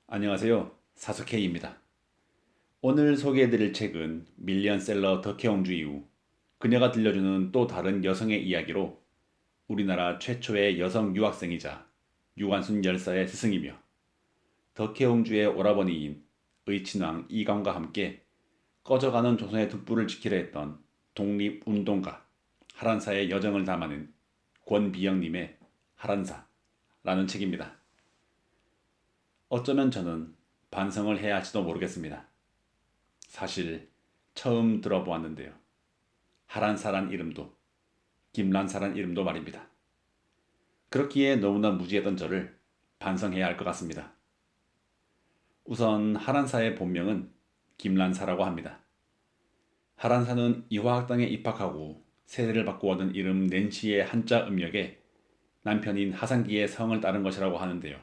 안녕하세요. 사스케이입니다. 오늘 소개해드릴 책은 밀리언셀러 덕혜옹주 이후 그녀가 들려주는 또 다른 여성의 이야기로 우리나라 최초의 여성 유학생이자 유관순 열사의 스승이며 덕혜옹주의 오라버니인 의친왕 이광과 함께 꺼져가는 조선의 등불을 지키려 했던 독립운동가 하란사의 여정을 담아낸 권비영님의 하란사라는 책입니다. 어쩌면 저는 반성을 해야 할지도 모르겠습니다. 사실 처음 들어보았는데요. 하란사란 이름도 김란사란 이름도 말입니다. 그렇기에 너무나 무지했던 저를 반성해야 할 것 같습니다. 우선 하란사의 본명은 김란사라고 합니다. 하란사는 이화학당에 입학하고 세례를 받고 얻은 이름 낸시의 한자 음력에 남편인 하상기의 성을 따른 것이라고 하는데요.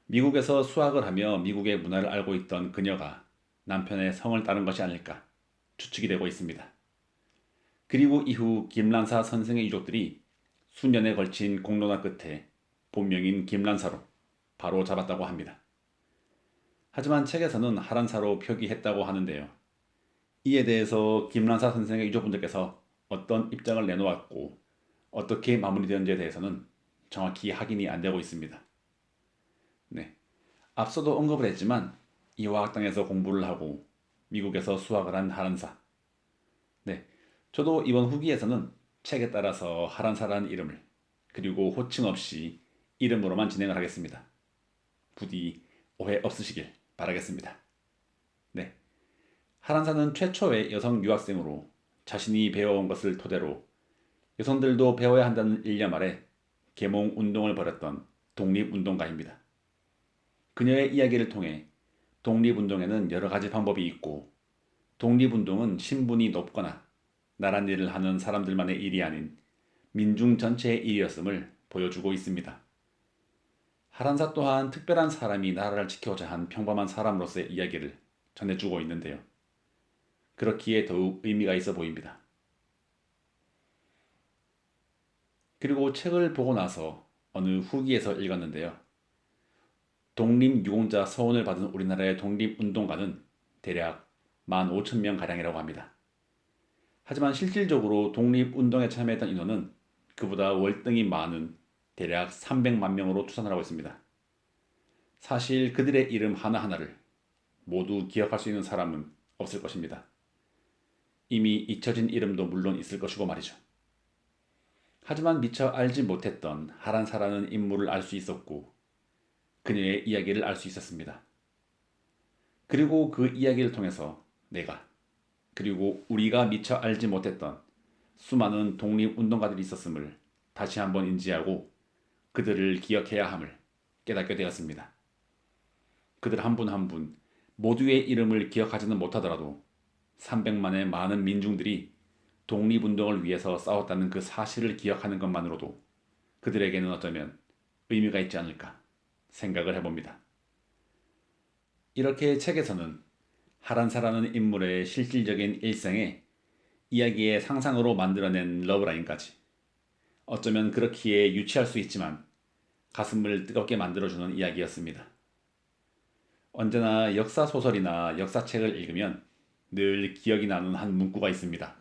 미국에서 수학을 하며 미국의 문화를 알고 있던 그녀가 남편의 성을 따른 것이 아닐까 추측이 되고 있습니다. 그리고 이후 김란사 선생의 유족들이 수년에 걸친 공론화 끝에 본명인 김란사로 바로 잡았다고 합니다. 하지만 책에서는 하란사로 표기했다고 하는데요. 이에 대해서 김란사 선생의 유족분들께서 어떤 입장을 내놓았고 어떻게 마무리되었는지에 대해서는 정확히 확인이 안 되고 있습니다. 네. 앞서도 언급을 했지만 이화학당에서 공부를 하고 미국에서 수학을 한 하란사. 네. 저도 이번 후기에서는 책에 따라서 하란사라는 이름을 그리고 호칭 없이 이름으로만 진행을 하겠습니다. 부디 오해 없으시길 바라겠습니다. 네. 하란사는 최초의 여성 유학생으로 자신이 배워온 것을 토대로 여성들도 배워야 한다는 일념 아래 계몽 운동을 벌였던 독립운동가입니다. 그녀의 이야기를 통해 독립운동에는 여러 가지 방법이 있고 독립운동은 신분이 높거나 나란 일을 하는 사람들만의 일이 아닌 민중 전체의 일이었음을 보여주고 있습니다. 하란사 또한 특별한 사람이 나라를 지켜오자 한 평범한 사람으로서의 이야기를 전해주고 있는데요. 그렇기에 더욱 의미가 있어 보입니다. 그리고 책을 보고 나서 어느 후기에서 읽었는데요. 독립유공자 서원을 받은 우리나라의 독립운동가는 대략 15,000명가량이라고 합니다. 하지만 실질적으로 독립운동에 참여했던 인원은 그보다 월등히 많은 대략 300만 명으로 추산을 하고 있습니다. 사실 그들의 이름 하나하나를 모두 기억할 수 있는 사람은 없을 것입니다. 이미 잊혀진 이름도 물론 있을 것이고 말이죠. 하지만 미처 알지 못했던 하란사라는 인물을 알 수 있었고 그녀의 이야기를 알 수 있었습니다. 그리고 그 이야기를 통해서 내가 그리고 우리가 미처 알지 못했던 수많은 독립운동가들이 있었음을 다시 한번 인지하고 그들을 기억해야 함을 깨닫게 되었습니다. 그들 한 분 한 분 모두의 이름을 기억하지는 못하더라도 300만의 많은 민중들이 독립운동을 위해서 싸웠다는 그 사실을 기억하는 것만으로도 그들에게는 어쩌면 의미가 있지 않을까 생각을 해봅니다. 이렇게 책에서는 하란사라는 인물의 실질적인 일생에 이야기의 상상으로 만들어낸 러브라인까지 어쩌면 그렇기에 유치할 수 있지만 가슴을 뜨겁게 만들어주는 이야기였습니다. 언제나 역사소설이나 역사책을 읽으면 늘 기억이 나는 한 문구가 있습니다.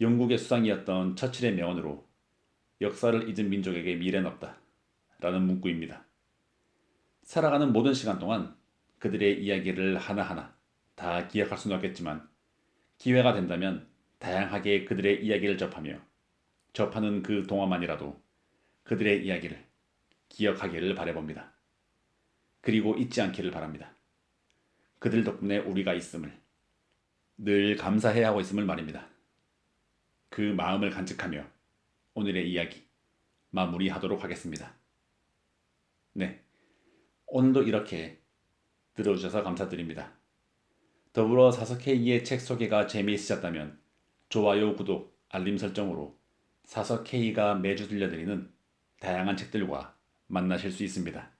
영국의 수상이었던 처칠의 명언으로 역사를 잊은 민족에게 미래는 없다 라는 문구입니다. 살아가는 모든 시간 동안 그들의 이야기를 하나하나 다 기억할 수는 없겠지만 기회가 된다면 다양하게 그들의 이야기를 접하며 접하는 그 동안만이라도 그들의 이야기를 기억하기를 바라봅니다. 그리고 잊지 않기를 바랍니다. 그들 덕분에 우리가 있음을 늘 감사해야 하고 있음을 말입니다. 그 마음을 간직하며 오늘의 이야기 마무리하도록 하겠습니다. 네, 오늘도 이렇게 들어주셔서 감사드립니다. 더불어 사서K의 책 소개가 재미있으셨다면 좋아요, 구독, 알림 설정으로 사서K가 매주 들려드리는 다양한 책들과 만나실 수 있습니다.